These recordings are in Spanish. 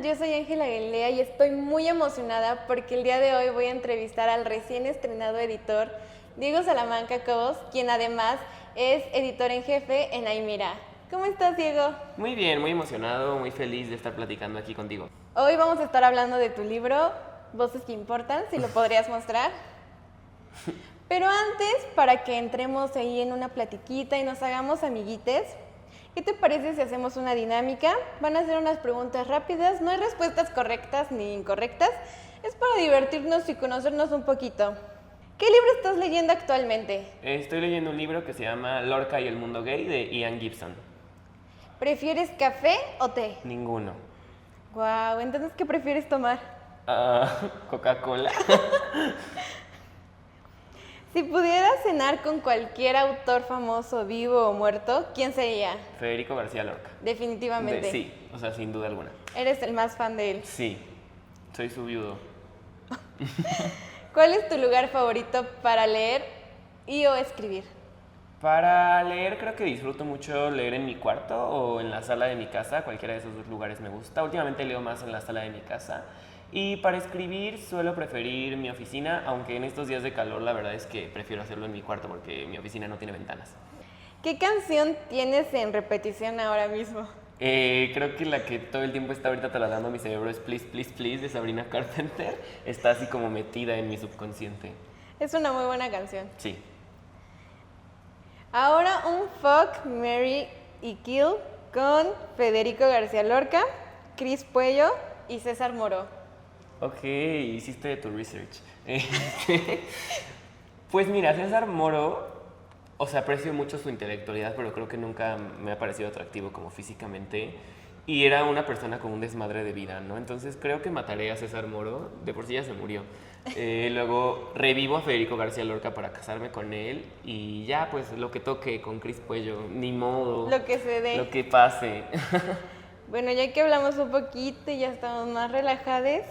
Yo soy Ángela Galilea y estoy muy emocionada porque el día de hoy voy a entrevistar al recién estrenado editor Diego Salamanca Cobos, quien además es editor en jefe en Aymira. ¿Cómo estás, Diego? Muy bien, muy emocionado, muy feliz de estar platicando aquí contigo. Hoy vamos a estar hablando de tu libro, Voces que Importan, si lo podrías mostrar. Pero antes, para que entremos ahí en una platiquita y nos hagamos amiguites, ¿qué te parece si hacemos una dinámica? Van a ser unas preguntas rápidas, no hay respuestas correctas ni incorrectas, es para divertirnos y conocernos un poquito. ¿Qué libro estás leyendo actualmente? Estoy leyendo un libro que se llama Lorca y el mundo gay de Ian Gibson. ¿Prefieres café o té? Ninguno. Guau, entonces ¿qué prefieres tomar? Coca-Cola. Si pudieras cenar con cualquier autor famoso, vivo o muerto, ¿quién sería? Federico García Lorca. Definitivamente. Sí, o sea, sin duda alguna. Eres el más fan de él. Sí, soy su viudo. ¿Cuál es tu lugar favorito para leer y o escribir? Para leer creo que disfruto mucho leer en mi cuarto o en la sala de mi casa, cualquiera de esos dos lugares me gusta. Últimamente leo más en la sala de mi casa. Y para escribir suelo preferir mi oficina, aunque en estos días de calor la verdad es que prefiero hacerlo en mi cuarto porque mi oficina no tiene ventanas. ¿Qué canción tienes en repetición ahora mismo? Creo que la que todo el tiempo está ahorita trasladando mi cerebro es Please, Please, Please de Sabrina Carpenter. Está así como metida en mi subconsciente. Es una muy buena canción. Sí. Ahora un Fuck, Marry y Kill con Federico García Lorca, Cris Puello y César Moro. Ok, hiciste tu research. Pues mira, César Moro, o sea, aprecio mucho su intelectualidad, pero creo que nunca me ha parecido atractivo como físicamente. Y era una persona con un desmadre de vida, ¿no? Entonces creo que mataré a César Moro, de por sí ya se murió. Luego revivo a Federico García Lorca para casarme con él y ya, pues lo que toque con Cris Puello, ni modo. Lo que se dé. Lo que pase. Bueno, ya que hablamos un poquito y ya estamos más relajados,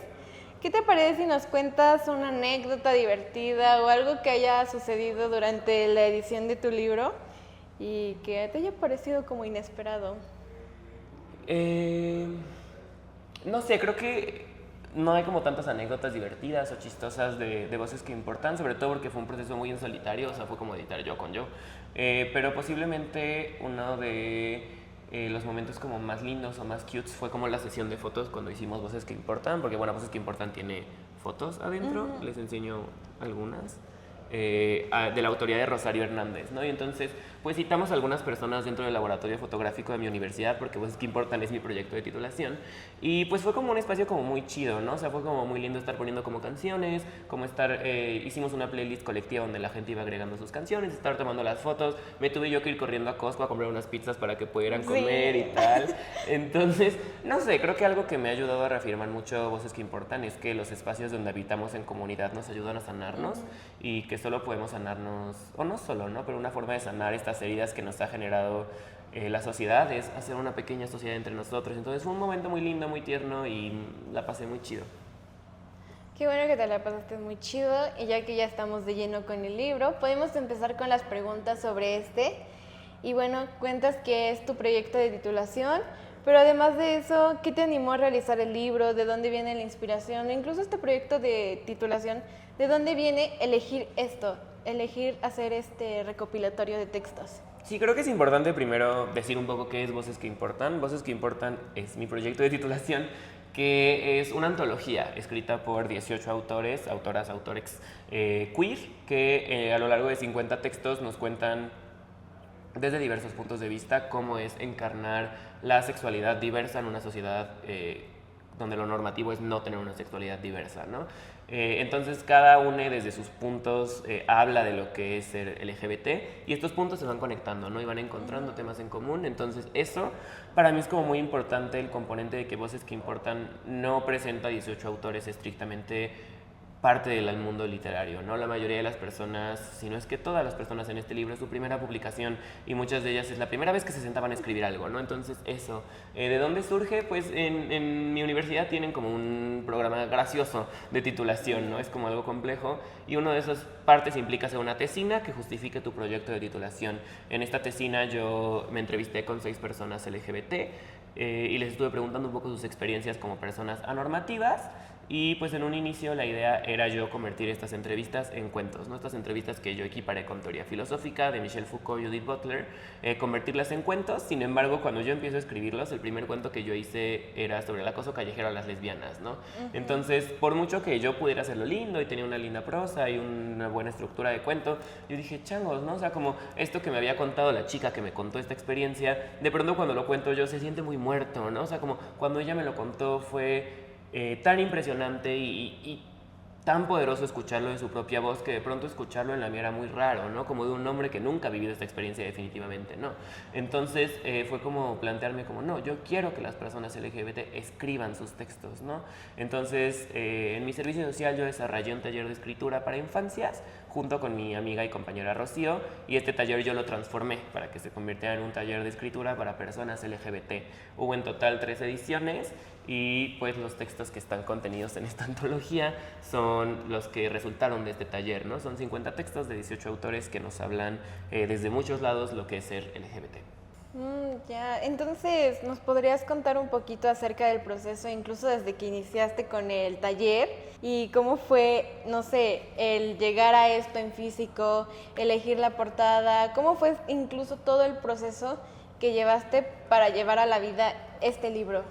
¿qué te parece si nos cuentas una anécdota divertida o algo que haya sucedido durante la edición de tu libro y que te haya parecido como inesperado? No sé, creo que no hay como tantas anécdotas divertidas o chistosas de voces que importan, sobre todo porque fue un proceso muy en solitario, o sea, fue como editar yo con yo. Pero posiblemente uno de los momentos como más lindos o más cutes fue como la sesión de fotos cuando hicimos Voces que Importan, porque bueno, Voces que Importan tiene fotos adentro, les enseño algunas. De la autoría de Rosario Hernández, ¿no? Y entonces, pues citamos a algunas personas dentro del laboratorio fotográfico de mi universidad, porque pues, ¿qué importan? Es mi proyecto de titulación. Y pues fue como un espacio como muy chido, ¿no? O sea, fue como muy lindo estar poniendo como canciones, como estar, hicimos una playlist colectiva donde la gente iba agregando sus canciones, estar tomando las fotos. Me tuve yo que ir corriendo a Costco a comprar unas pizzas para que pudieran comer y tal. Entonces, no sé, creo que algo que me ha ayudado a reafirmar mucho Voces que Importan es que los espacios donde habitamos en comunidad nos ayudan a sanarnos y que solo podemos sanarnos, o no solo, ¿no? Pero una forma de sanar estas heridas que nos ha generado la sociedad es hacer una pequeña sociedad entre nosotros. Entonces fue un momento muy lindo, muy tierno y la pasé muy chido. Qué bueno que te la pasaste muy chido y ya que ya estamos de lleno con el libro, podemos empezar con las preguntas sobre este. Y bueno, cuentas que es tu proyecto de titulación, pero además de eso, ¿qué te animó a realizar el libro? ¿De dónde viene la inspiración? Incluso este proyecto de titulación, ¿de dónde viene elegir esto? Elegir hacer este recopilatorio de textos. Sí, creo que es importante primero decir un poco qué es Voces que Importan. Voces que Importan es mi proyecto de titulación, que es una antología escrita por 18 autores, autoras, autores queer, que a lo largo de 50 textos nos cuentan desde diversos puntos de vista cómo es encarnar la sexualidad diversa en una sociedad donde lo normativo es no tener una sexualidad diversa, ¿no? Entonces cada uno desde sus puntos habla de lo que es ser LGBT y estos puntos se van conectando, ¿no? Y van encontrando temas en común. Entonces eso para mí es como muy importante, el componente de que Voces que Importan no presenta 18 autores estrictamente parte del mundo literario, ¿no? La mayoría de las personas, si no es que todas las personas en este libro es su primera publicación y muchas de ellas es la primera vez que se sentaban a escribir algo, ¿no? Entonces eso, ¿de dónde surge? Pues en mi universidad tienen como un programa gracioso de titulación, ¿no? Es como algo complejo y una de esas partes implica hacer una tesina que justifique tu proyecto de titulación. En esta tesina yo me entrevisté con 6 personas LGBT y les estuve preguntando un poco sus experiencias como personas anormativas. Y pues en un inicio la idea era yo convertir estas entrevistas en cuentos, ¿no? Estas entrevistas que yo equiparé con teoría filosófica de Michel Foucault y Judith Butler, convertirlas en cuentos. Sin embargo, cuando yo empiezo a escribirlos, el primer cuento que yo hice era sobre el acoso callejero a las lesbianas, ¿no? Entonces, por mucho que yo pudiera hacerlo lindo y tenía una linda prosa y una buena estructura de cuento, yo dije, changos, ¿no? O sea, como esto que me había contado la chica que me contó esta experiencia, de pronto cuando lo cuento yo se siente muy muerto, ¿no? O sea, como cuando ella me lo contó fue tan impresionante y tan poderoso escucharlo de su propia voz, que de pronto escucharlo en la mía era muy raro, ¿no? Como de un hombre que nunca ha vivido esta experiencia definitivamente, ¿no? Entonces fue como plantearme como, no, yo quiero que las personas LGBT escriban sus textos, ¿no? Entonces en mi servicio social yo desarrollé un taller de escritura para infancias junto con mi amiga y compañera Rocío, y este taller yo lo transformé para que se convirtiera en un taller de escritura para personas LGBT. Hubo en total 3 ediciones y pues los textos que están contenidos en esta antología son los que resultaron de este taller, ¿no? Son 50 textos de 18 autores que nos hablan desde muchos lados lo que es ser LGBT. Ya, entonces, ¿nos podrías contar un poquito acerca del proceso, incluso desde que iniciaste con el taller? ¿Y cómo fue, no sé, el llegar a esto en físico, elegir la portada? ¿Cómo fue incluso todo el proceso que llevaste para llevar a la vida este libro?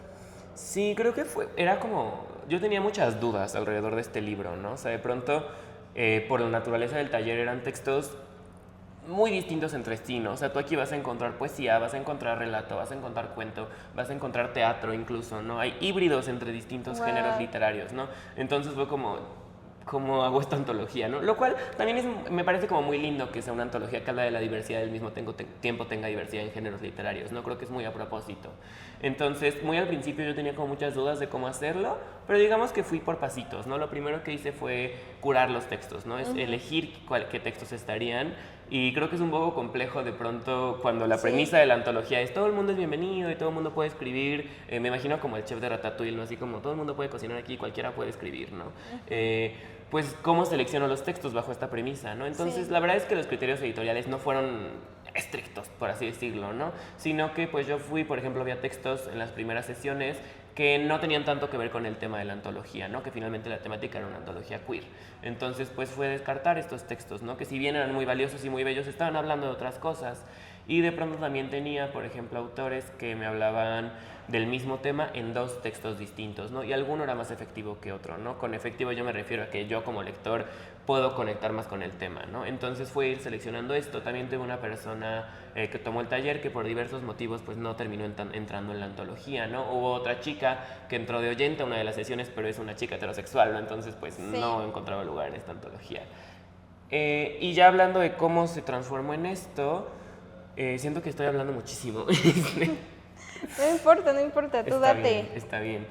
Sí, creo que era como, yo tenía muchas dudas alrededor de este libro, ¿no? O sea, de pronto, por la naturaleza del taller eran textos muy distintos entre sí, ¿no? O sea, tú aquí vas a encontrar poesía, vas a encontrar relato, vas a encontrar cuento, vas a encontrar teatro incluso, ¿no? Hay híbridos entre distintos géneros literarios, ¿no? Entonces fue como, ¿cómo hago esta antología, no? Lo cual también me parece como muy lindo que sea una antología que habla de la diversidad y al mismo tiempo tenga diversidad en géneros literarios, ¿no? Creo que es muy a propósito. Entonces, muy al principio yo tenía como muchas dudas de cómo hacerlo, pero digamos que fui por pasitos, ¿no? Lo primero que hice fue curar los textos, ¿no? Es elegir qué textos estarían. Y creo que es un poco complejo de pronto cuando la premisa de la antología es todo el mundo es bienvenido y todo el mundo puede escribir. Me imagino como el chef de Ratatouille, ¿no? Así como todo el mundo puede cocinar aquí, cualquiera puede escribir, ¿no? Pues cómo selecciono los textos bajo esta premisa, ¿no? Entonces la verdad es que los criterios editoriales no fueron estrictos, por así decirlo, ¿no? Sino que pues yo fui, por ejemplo, había textos en las primeras sesiones que no tenían tanto que ver con el tema de la antología, ¿no? Que finalmente la temática era una antología queer. Entonces, pues fue descartar estos textos, ¿no? Que si bien eran muy valiosos y muy bellos, estaban hablando de otras cosas. Y de pronto también tenía, por ejemplo, autores que me hablaban del mismo tema en 2 textos distintos, ¿no? Y alguno era más efectivo que otro, ¿no? Con efectivo yo me refiero a que yo como lector puedo conectar más con el tema, ¿no? Entonces fue ir seleccionando esto. También tuve una persona que tomó el taller que por diversos motivos pues no terminó entrando en la antología, ¿no? Hubo otra chica que entró de oyente a una de las sesiones, pero es una chica heterosexual, ¿no? Entonces pues no encontraba lugar en esta antología. Y ya hablando de cómo se transformó en esto, siento que estoy hablando muchísimo. No importa, tú Está date. bien, está bien.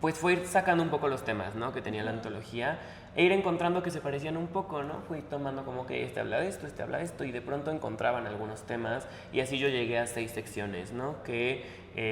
Pues fue ir sacando un poco los temas, ¿no? Que tenía la antología e ir encontrando que se parecían un poco, ¿no? Fui tomando como que este habla de esto, y de pronto encontraban algunos temas y así yo llegué a 6 secciones, ¿no? Que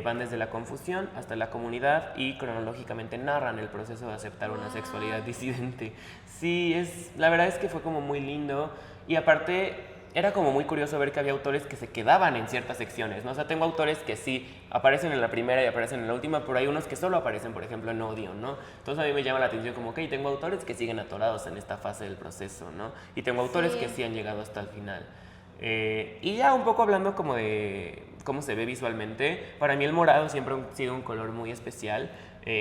van desde la confusión hasta la comunidad y cronológicamente narran el proceso de aceptar una sexualidad disidente. Sí, la verdad es que fue como muy lindo y aparte era como muy curioso ver que había autores que se quedaban en ciertas secciones, ¿no? O sea, tengo autores que sí aparecen en la primera y aparecen en la última, pero hay unos que solo aparecen, por ejemplo, en Odio, ¿no? Entonces a mí me llama la atención como, ok, tengo autores que siguen atorados en esta fase del proceso, ¿no? Y tengo autores que sí han llegado hasta el final. Y ya un poco hablando como de cómo se ve visualmente, para mí el morado siempre ha sido un color muy especial,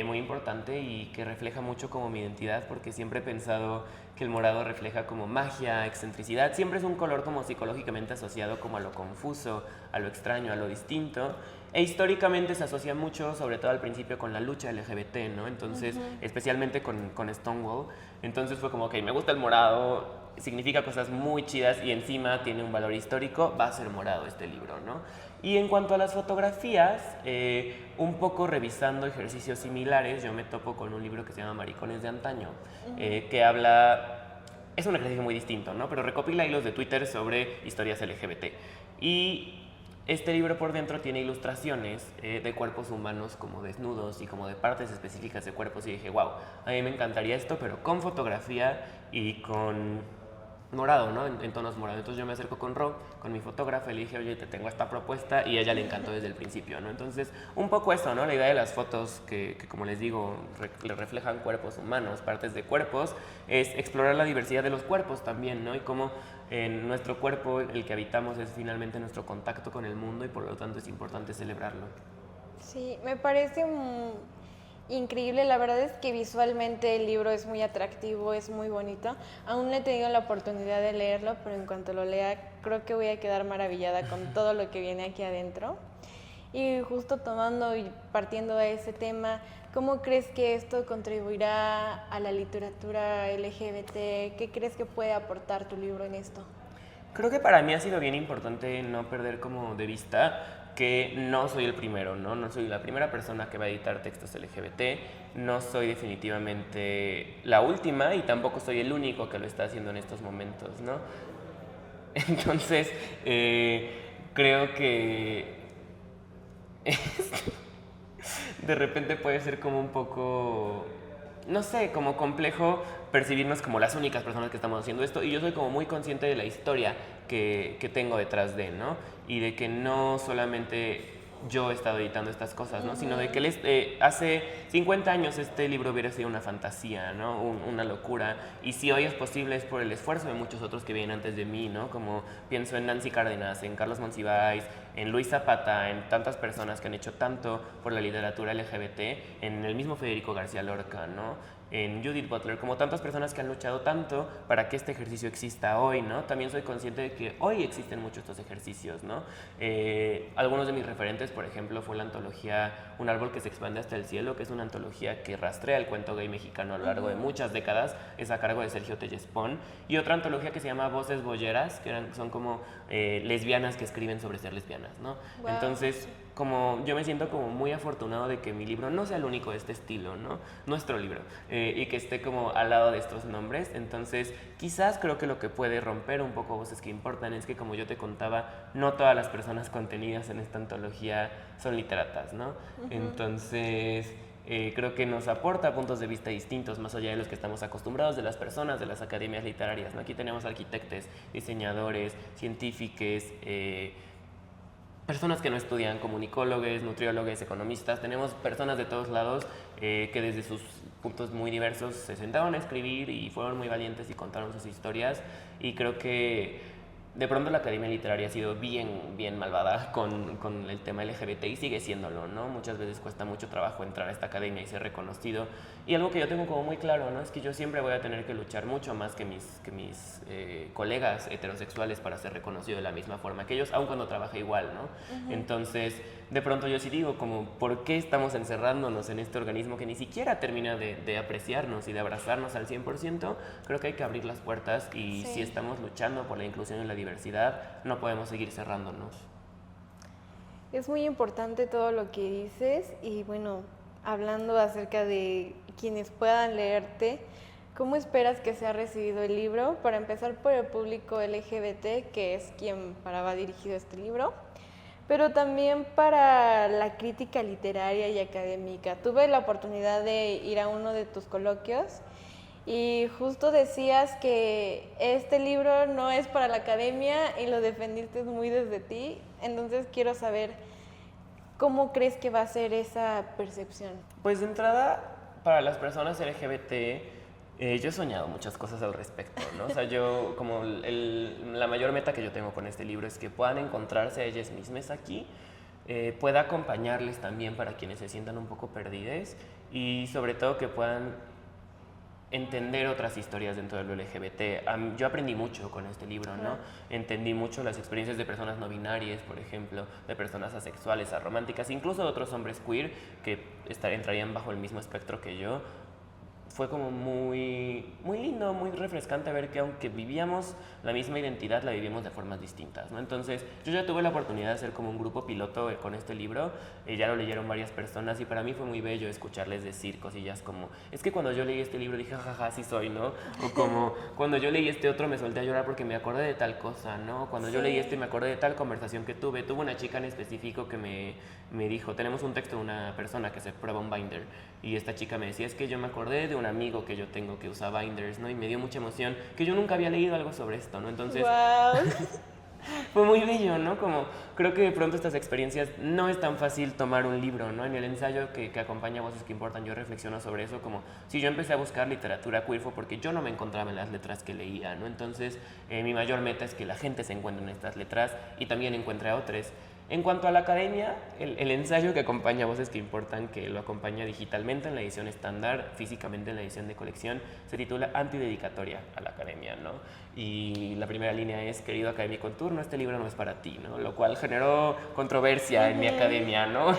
muy importante y que refleja mucho como mi identidad, porque siempre he pensado que el morado refleja como magia, excentricidad, siempre es un color como psicológicamente asociado como a lo confuso, a lo extraño, a lo distinto, e históricamente se asocia mucho, sobre todo al principio, con la lucha LGBT, ¿no? Entonces, especialmente con Stonewall, entonces fue como, ok, me gusta el morado, significa cosas muy chidas y encima tiene un valor histórico, va a ser morado este libro, ¿no? Y en cuanto a las fotografías, un poco revisando ejercicios similares, yo me topo con un libro que se llama Maricones de Antaño, que habla, es un ejercicio muy distinto, ¿no? Pero recopila hilos de Twitter sobre historias LGBT. Y este libro por dentro tiene ilustraciones de cuerpos humanos como desnudos y como de partes específicas de cuerpos y dije, wow, a mí me encantaría esto, pero con fotografía y con morado, ¿no? En tonos morados. Entonces yo me acerco con Ro, con mi fotógrafa, y le dije, oye, te tengo esta propuesta, y a ella le encantó desde el principio, ¿no? Entonces, un poco eso, ¿no? La idea de las fotos que como les digo, le reflejan cuerpos humanos, partes de cuerpos, es explorar la diversidad de los cuerpos también, ¿no? Y cómo en nuestro cuerpo, el que habitamos, es finalmente nuestro contacto con el mundo, y por lo tanto es importante celebrarlo. Sí, me parece increíble. La verdad es que visualmente el libro es muy atractivo, es muy bonito. Aún no he tenido la oportunidad de leerlo, pero en cuanto lo lea creo que voy a quedar maravillada con todo lo que viene aquí adentro. Y justo tomando y partiendo de ese tema, ¿cómo crees que esto contribuirá a la literatura LGBT? ¿Qué crees que puede aportar tu libro en esto? Creo que para mí ha sido bien importante no perder como de vista que no soy el primero, ¿no? No soy la primera persona que va a editar textos LGBT, no soy definitivamente la última y tampoco soy el único que lo está haciendo en estos momentos, ¿no? Entonces, creo que de repente puede ser como un poco, no sé, como complejo percibirnos como las únicas personas que estamos haciendo esto, y yo soy como muy consciente de la historia que tengo detrás de, ¿no? Y de que no solamente yo he estado editando estas cosas, ¿no? Sino de que hace 50 años este libro hubiera sido una fantasía, ¿no? Una locura. Y si hoy es posible es por el esfuerzo de muchos otros que vienen antes de mí, ¿no? Como pienso en Nancy Cárdenas, en Carlos Monsiváis, en Luis Zapata, en tantas personas que han hecho tanto por la literatura LGBT, en el mismo Federico García Lorca, ¿no? En Judith Butler, como tantas personas que han luchado tanto para que este ejercicio exista hoy, ¿no? También soy consciente de que hoy existen muchos estos ejercicios, ¿no? Algunos de mis referentes, por ejemplo, fue la antología Un árbol que se expande hasta el cielo, que es una antología que rastrea el cuento gay mexicano a lo largo de muchas décadas, es a cargo de Sergio Tellespón, y otra antología que se llama Voces Bolleras, que son como lesbianas que escriben sobre ser lesbianas, ¿no? Wow. Entonces, como yo me siento como muy afortunado de que mi libro no sea el único de este estilo, ¿no? Nuestro libro, y que esté como al lado de estos nombres. Entonces, quizás creo que lo que puede romper un poco Voces que Importan es que, como yo te contaba, no todas las personas contenidas en esta antología son literatas, ¿no? Entonces, creo que nos aporta puntos de vista distintos, más allá de los que estamos acostumbrados de las personas, de las academias literarias, ¿no? Aquí tenemos arquitectos, diseñadores, científicos, personas que no estudian, comunicólogos, nutriólogos, economistas. Tenemos personas de todos lados que desde sus puntos muy diversos se sentaron a escribir y fueron muy valientes y contaron sus historias, y creo que de pronto la academia literaria ha sido bien malvada con el tema LGBT, y sigue siéndolo, ¿no? Muchas veces cuesta mucho trabajo entrar a esta academia y ser reconocido, y algo que yo tengo como muy claro, ¿no? Es que yo siempre voy a tener que luchar mucho más que mis colegas heterosexuales para ser reconocido de la misma forma que ellos, aun cuando trabaje igual, ¿no? Entonces, de pronto yo sí digo, como, ¿por qué estamos encerrándonos en este organismo que ni siquiera termina de apreciarnos y de abrazarnos al 100%? Creo que hay que abrir las puertas, y si estamos luchando por la inclusión y la diversidad, no podemos seguir cerrándonos. Es muy importante todo lo que dices, y bueno, hablando acerca de quienes puedan leerte, ¿cómo esperas que sea recibido el libro? Para empezar, por el público LGBT, que es quien va dirigido este libro, pero también para la crítica literaria y académica. Tuve la oportunidad de ir a uno de tus coloquios y justo decías que este libro no es para la academia y lo defendiste muy desde ti. Entonces quiero saber, ¿cómo crees que va a ser esa percepción? Pues de entrada, para las personas LGBT, yo he soñado muchas cosas al respecto, ¿no? O sea, yo, como la mayor meta que yo tengo con este libro es que puedan encontrarse a ellas mismas aquí, pueda acompañarles también para quienes se sientan un poco perdidos, y sobre todo que puedan entender otras historias dentro de lo LGBT. Yo aprendí mucho con este libro, ¿no? Entendí mucho las experiencias de personas no binarias, por ejemplo, de personas asexuales, arománticas, incluso de otros hombres queer que entrarían bajo el mismo espectro que yo. Fue como muy lindo, muy refrescante ver que aunque vivíamos la misma identidad, la vivíamos de formas distintas, ¿no? Entonces, yo ya tuve la oportunidad de hacer como un grupo piloto con este libro, ya lo leyeron varias personas, y para mí fue muy bello escucharles decir cosillas como, es que cuando yo leí este libro dije, jaja, sí soy, ¿no? O como, cuando yo leí este otro me solté a llorar porque me acordé de tal cosa, ¿no? Cuando yo leí este me acordé de tal conversación que tuve. Tuve una chica en específico que me dijo, tenemos un texto de una persona que se prueba un binder, y esta chica me decía, es que yo me acordé de una un amigo que yo tengo que usa binders, ¿no? Y me dio mucha emoción, que yo nunca había leído algo sobre esto, ¿no? Entonces, Wow. fue muy bello, ¿no? Como creo que de pronto estas experiencias no es tan fácil tomar un libro, ¿no? En el ensayo que acompaña Voces que Importan, yo reflexiono sobre eso, como si yo empecé a buscar literatura queer fue porque yo no me encontraba en las letras que leía, ¿no? Entonces, mi mayor meta es que la gente se encuentre en estas letras y también encuentre a otras. En cuanto a la academia, el ensayo que acompaña Voces que Importan, que lo acompaña digitalmente en la edición estándar, físicamente en la edición de colección, se titula Antidedicatoria a la academia, ¿no? Y la primera línea es: querido académico en turno, este libro no es para ti, ¿no? Lo cual generó controversia en mi academia, ¿no?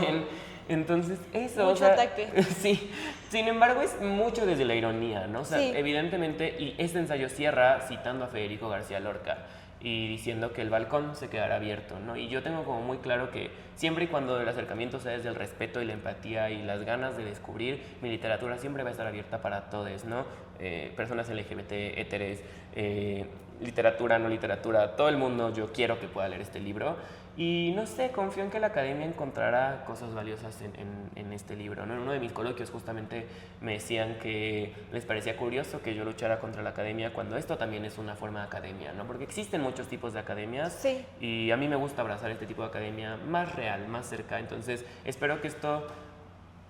Entonces, eso, Mucho o sea, ataque. Sí, sin embargo es mucho desde la ironía, ¿no? O sea, Sí. evidentemente, y este ensayo cierra citando a Federico García Lorca y diciendo que el balcón se quedará abierto, ¿no? Y yo tengo como muy claro que siempre y cuando el acercamiento sea desde el respeto y la empatía y las ganas de descubrir, mi literatura siempre va a estar abierta para todos, ¿no? Personas LGBT, éteres, literatura, no literatura, todo el mundo, yo quiero que pueda leer este libro. Y no sé, confío en que la academia encontrará cosas valiosas en este libro, ¿no? En uno de mis coloquios justamente me decían que les parecía curioso que yo luchara contra la academia cuando esto también es una forma de academia, ¿no? Porque existen muchos tipos de academias Sí. y a mí me gusta abrazar este tipo de academia más real, más cerca. Entonces espero que esto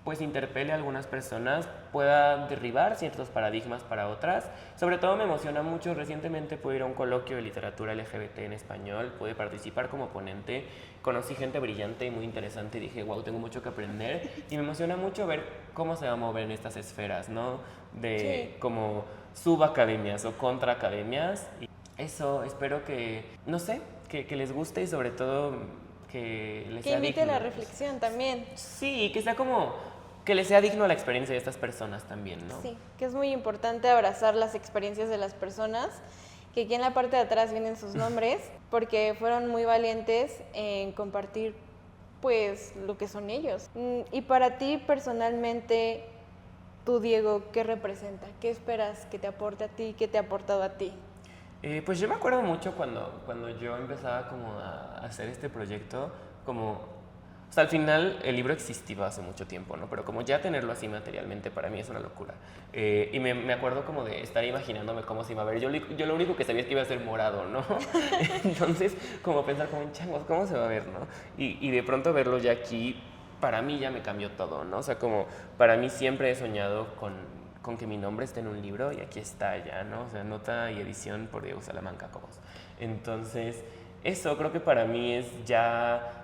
pues interpele a algunas personas, pueda derribar ciertos paradigmas para otras. Sobre todo me emociona mucho, recientemente pude ir a un coloquio de literatura LGBT en español, pude participar como ponente, conocí gente brillante y muy interesante y dije, wow, tengo mucho que aprender y me emociona mucho ver cómo se va a mover en estas esferas, ¿no? De Sí. como subacademias o contraacademias. Y eso, espero que, no sé, que les guste y sobre todo que les Que sea invite a la digno. reflexión también. Sí, que sea como que les sea digno la experiencia de estas personas también, ¿no? Sí, que es muy importante abrazar las experiencias de las personas, que aquí en la parte de atrás vienen sus nombres, porque fueron muy valientes en compartir pues lo que son ellos. Y para ti personalmente, tú Diego, ¿qué representa? ¿Qué esperas que te aporte a ti? ¿Qué te ha aportado a ti? Pues yo me acuerdo mucho cuando yo empezaba como a hacer este proyecto, como, o sea, al final el libro existía hace mucho tiempo, ¿no? Pero como ya tenerlo así materialmente para mí es una locura. Y me acuerdo como de estar imaginándome cómo se iba a ver. Yo lo único que sabía es que iba a ser morado, ¿no? Entonces, como pensar como en changos, ¿cómo se va a ver, no? Y de pronto verlo ya aquí, para mí ya me cambió todo, ¿no? O sea, como para mí siempre he soñado con que mi nombre esté en un libro y aquí está ya, ¿no? O sea, nota y edición por Diego Salamanca Cobos. Entonces, eso creo que para mí es ya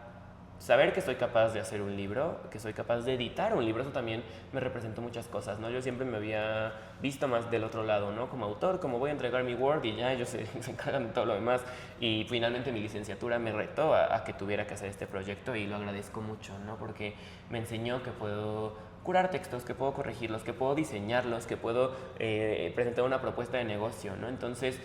saber que soy capaz de hacer un libro, que soy capaz de editar un libro, eso también me representó muchas cosas, ¿no? Yo siempre me había visto más del otro lado, ¿no? Como autor, como voy a entregar mi Word y ya ellos se encargan de todo lo demás. Y finalmente mi licenciatura me retó a que tuviera que hacer este proyecto y lo agradezco mucho, ¿no? Porque me enseñó que puedo curar textos, que puedo corregirlos, que puedo diseñarlos, que puedo presentar una propuesta de negocio, ¿no? Entonces,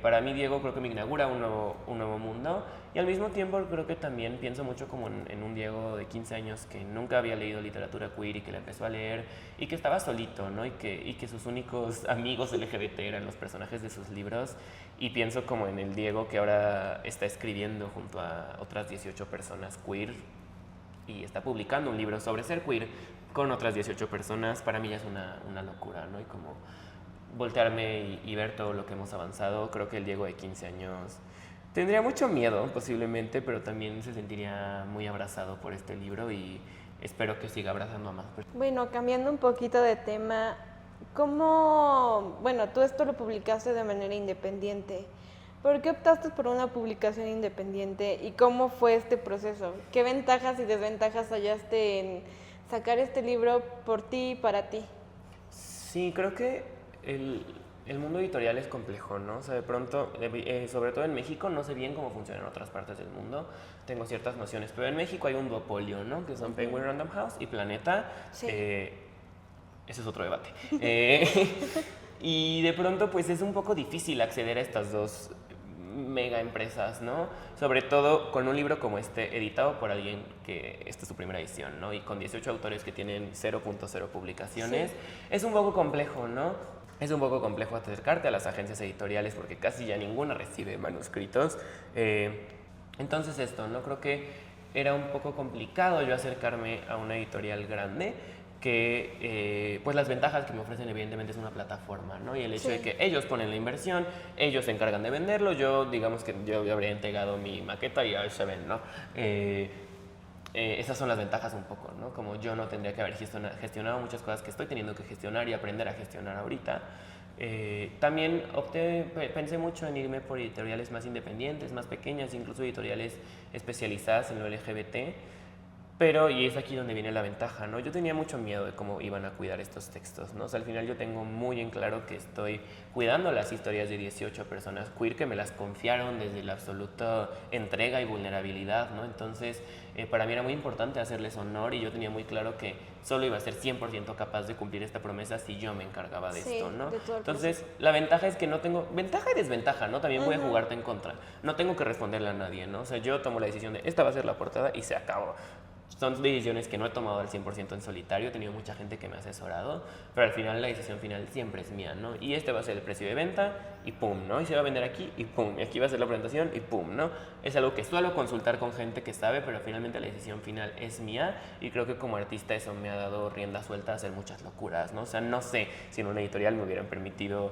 para mí Diego creo que me inaugura un nuevo mundo y al mismo tiempo creo que también pienso mucho como en un Diego de 15 años que nunca había leído literatura queer y que la empezó a leer y que estaba solito, ¿no? Y que sus únicos amigos LGBT eran los personajes de sus libros y pienso como en el Diego que ahora está escribiendo junto a otras 18 personas queer y está publicando un libro sobre ser queer con otras 18 personas. Para mí ya es una locura, ¿no? Y como voltearme y ver todo lo que hemos avanzado, creo que el Diego de 15 años tendría mucho miedo posiblemente, pero también se sentiría muy abrazado por este libro y espero que siga abrazando a más personas. Bueno, cambiando un poquito de tema, ¿cómo, bueno, tú esto lo publicaste de manera independiente? ¿Por qué optaste por una publicación independiente y cómo fue este proceso? ¿Qué ventajas y desventajas hallaste en sacar este libro por ti y para ti? Sí, creo que el mundo editorial es complejo, ¿no? O sea, de pronto, sobre todo en México, no sé bien cómo funciona en otras partes del mundo, tengo ciertas nociones, pero en México hay un duopolio, ¿no? Que son Penguin Random House y Planeta. Sí. Ese es otro debate. Y de pronto, pues es un poco difícil acceder a estas dos mega empresas, ¿no? Sobre todo con un libro como este, editado por alguien que esta es su primera edición, ¿no? Y con 18 autores que tienen 0.0 publicaciones. Sí. Es un poco complejo, ¿no? Es un poco complejo acercarte a las agencias editoriales porque casi ya ninguna recibe manuscritos. Entonces esto, ¿no? Creo que era un poco complicado yo acercarme a una editorial grande, que pues las ventajas que me ofrecen evidentemente es una plataforma, ¿no? Y el hecho de que ellos ponen la inversión, ellos se encargan de venderlo, yo digamos que yo habría entregado mi maqueta y ahí se ven, ¿no? Esas son las ventajas un poco, ¿no? Como yo no tendría que haber gestionado muchas cosas que estoy teniendo que gestionar y aprender a gestionar ahorita. También pensé mucho en irme por editoriales más independientes, más pequeñas, incluso editoriales especializadas en lo LGBT. Pero, y es aquí donde viene la ventaja, ¿no? Yo tenía mucho miedo de cómo iban a cuidar estos textos, ¿no? O sea, al final yo tengo muy en claro que estoy cuidando las historias de 18 personas queer que me las confiaron desde la absoluta entrega y vulnerabilidad, ¿no? Entonces, para mí era muy importante hacerles honor y yo tenía muy claro que solo iba a ser 100% capaz de cumplir esta promesa si yo me encargaba de esto, ¿no? Entonces, la ventaja es que no tengo, ventaja y desventaja, ¿no? También voy a jugarte en contra. No tengo que responderle a nadie, ¿no? O sea, yo tomo la decisión de, esta va a ser la portada y se acabó. Son decisiones que no he tomado al 100% en solitario, he tenido mucha gente que me ha asesorado, pero al final la decisión final siempre es mía, ¿no? Y este va a ser el precio de venta y pum, ¿no? Y se va a vender aquí y pum, y aquí va a ser la presentación y pum, ¿no? Es algo que suelo consultar con gente que sabe, pero finalmente la decisión final es mía y creo que como artista eso me ha dado rienda suelta a hacer muchas locuras, ¿no? O sea, no sé si en una editorial me hubieran permitido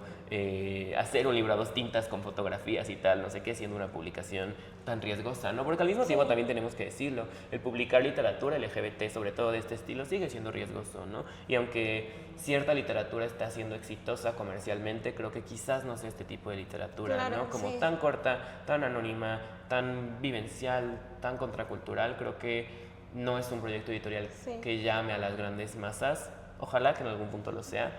hacer un libro a 2 tintas con fotografías y tal, no sé qué, siendo una publicación tan riesgosa, ¿no? Porque al mismo tiempo también tenemos que decirlo, el publicar literatura LGBT, sobre todo de este estilo, sigue siendo riesgoso, ¿no? Y aunque cierta literatura está siendo exitosa comercialmente, creo que quizás no sea este tipo de literatura, ¿no? Como tan corta, tan anónima, tan vivencial, tan contracultural, creo que no es un proyecto editorial que llame a las grandes masas. Ojalá que en algún punto lo sea,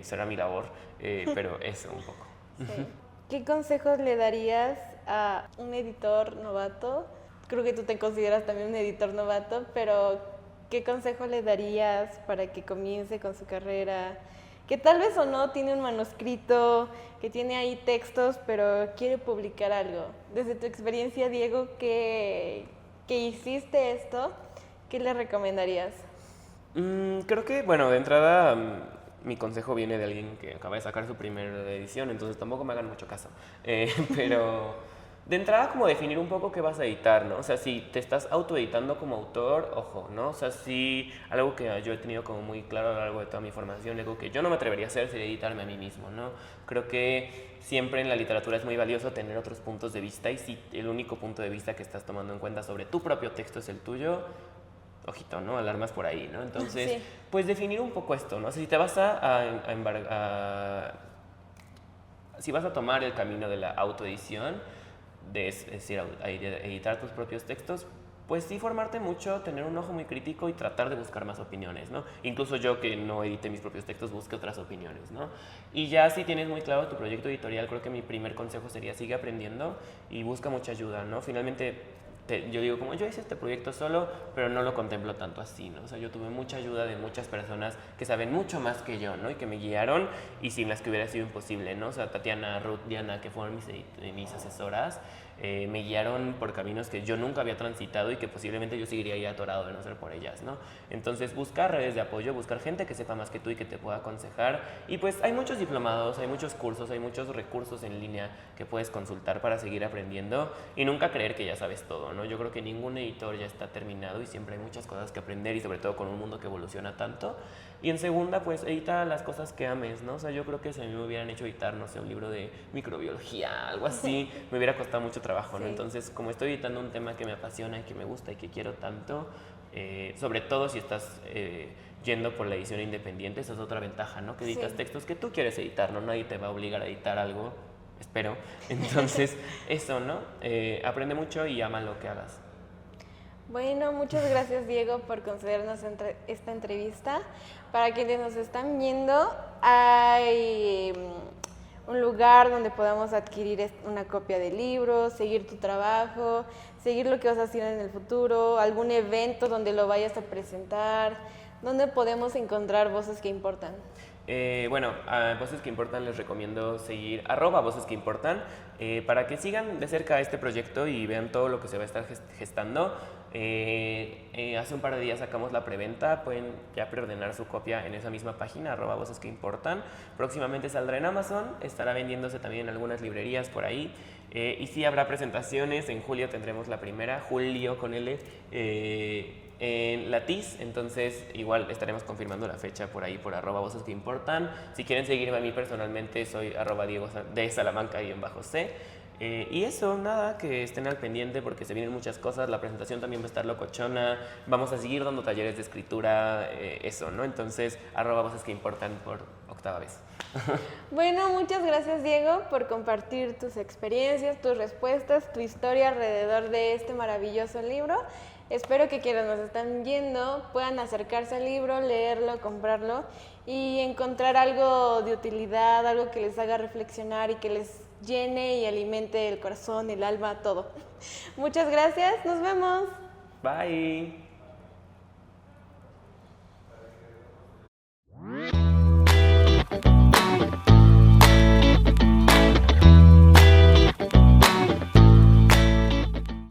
será mi labor, pero eso un poco. Sí. ¿Qué consejos le darías a un editor novato? Creo que tú te consideras también un editor novato, pero ¿qué consejo le darías para que comience con su carrera? Que tal vez o no tiene un manuscrito, que tiene ahí textos, pero quiere publicar algo. Desde tu experiencia, Diego, que hiciste esto, ¿qué le recomendarías? Creo que, bueno, de entrada mi consejo viene de alguien que acaba de sacar su primera edición, entonces tampoco me hagan mucho caso. Pero de entrada como definir un poco qué vas a editar, ¿no? O sea, si te estás autoeditando como autor, ojo, ¿no? O sea, sí, algo que yo he tenido como muy claro a lo largo de toda mi formación, algo que yo no me atrevería a hacer sería editarme a mí mismo, ¿no? Creo que siempre en la literatura es muy valioso tener otros puntos de vista y si el único punto de vista que estás tomando en cuenta sobre tu propio texto es el tuyo, ojito, ¿no? Alarmas por ahí, ¿no? Entonces, pues definir un poco esto, ¿no? O sea, si te vas si vas a tomar el camino de la autoedición, es decir, a editar tus propios textos, pues sí formarte mucho, tener un ojo muy crítico y tratar de buscar más opiniones, ¿no? Incluso yo que no edite mis propios textos, busque otras opiniones, ¿no? Y ya si tienes muy claro tu proyecto editorial, creo que mi primer consejo sería sigue aprendiendo y busca mucha ayuda, ¿no? Finalmente, yo digo, como yo hice este proyecto solo, pero no lo contemplo tanto así, ¿no? O sea, yo tuve mucha ayuda de muchas personas que saben mucho más que yo, ¿no? Y que me guiaron y sin las que hubiera sido imposible, ¿no? O sea, Tatiana, Ruth, Diana, que fueron mis asesoras, me guiaron por caminos que yo nunca había transitado y que posiblemente yo seguiría ahí atorado de no ser por ellas, ¿no? Entonces, buscar redes de apoyo, buscar gente que sepa más que tú y que te pueda aconsejar. Y pues hay muchos diplomados, hay muchos cursos, hay muchos recursos en línea que puedes consultar para seguir aprendiendo y nunca creer que ya sabes todo, ¿no? Yo creo que ningún editor ya está terminado y siempre hay muchas cosas que aprender y sobre todo con un mundo que evoluciona tanto. Y en segunda, pues edita las cosas que ames, ¿no? O sea, yo creo que si a mí me hubieran hecho editar, no sé, un libro de microbiología, algo así, me hubiera costado mucho trabajo, ¿no? Entonces, como estoy editando un tema que me apasiona y que me gusta y que quiero tanto, sobre todo si estás yendo por la edición independiente, esa es otra ventaja, ¿no? Que editas textos que tú quieres editar, ¿no? Nadie te va a obligar a editar algo, espero. Entonces, eso, ¿no? Aprende mucho y ama lo que hagas. Bueno, muchas gracias, Diego, por concedernos esta entrevista. Para quienes nos están viendo, hay un lugar donde podamos adquirir una copia del libro, seguir tu trabajo, seguir lo que vas a hacer en el futuro, algún evento donde lo vayas a presentar, donde podemos encontrar Voces que Importan. Bueno, a Voces que Importan les recomiendo seguir @Voces que Importan para que sigan de cerca este proyecto y vean todo lo que se va a estar gestando. Hace un par de días sacamos la preventa, pueden ya preordenar su copia en esa misma página, @Voces que Importan. Próximamente saldrá en Amazon, estará vendiéndose también en algunas librerías por ahí. Y sí habrá presentaciones, en julio tendremos la primera, julio con L, en Latiz, entonces igual estaremos confirmando la fecha por ahí, por @vocesqueimportan. Si quieren seguirme a mí personalmente, soy @Diego de Salamanca_C. Y eso, nada, que estén al pendiente porque se vienen muchas cosas, la presentación también va a estar locochona, vamos a seguir dando talleres de escritura, eso, ¿no? Entonces, @vocesqueimportan por octava vez. Bueno, muchas gracias Diego por compartir tus experiencias, tus respuestas, tu historia alrededor de este maravilloso libro. Espero que quienes nos están viendo puedan acercarse al libro, leerlo, comprarlo y encontrar algo de utilidad, algo que les haga reflexionar y que les llene y alimente el corazón, el alma, todo. Muchas gracias, nos vemos. Bye.